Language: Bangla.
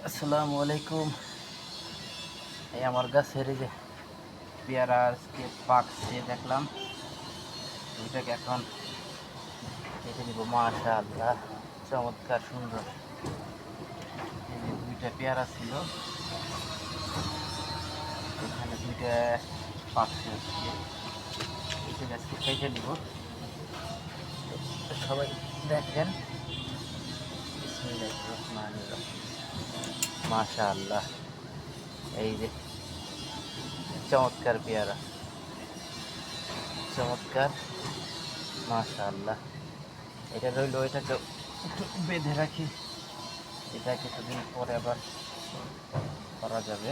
আসসালামু আলাইকুম। এই আমার গাছের এই যে পেয়ারা আজকে পাকছে দেখলাম। এটাকে এখন কেটে নিব। মাশাআল্লাহ, চমৎকার সুন্দর। এই যে দুইটা পেয়ারা ছিল, এখানে দুইটা পাকছে আজকে। এটাকে আজকে কেটে নিব। তো সবাই দেখেন। বিসমিল্লাহির রহমানির রহিম। মাশাআল্লাহ, এই যে চমৎকার পেয়ারা, চমৎকার। মাশাআল্লাহ, এটা রইলো, এটাকে একটু বেঁধে রাখি। এটা কিছুদিন পরে আবার করা যাবে।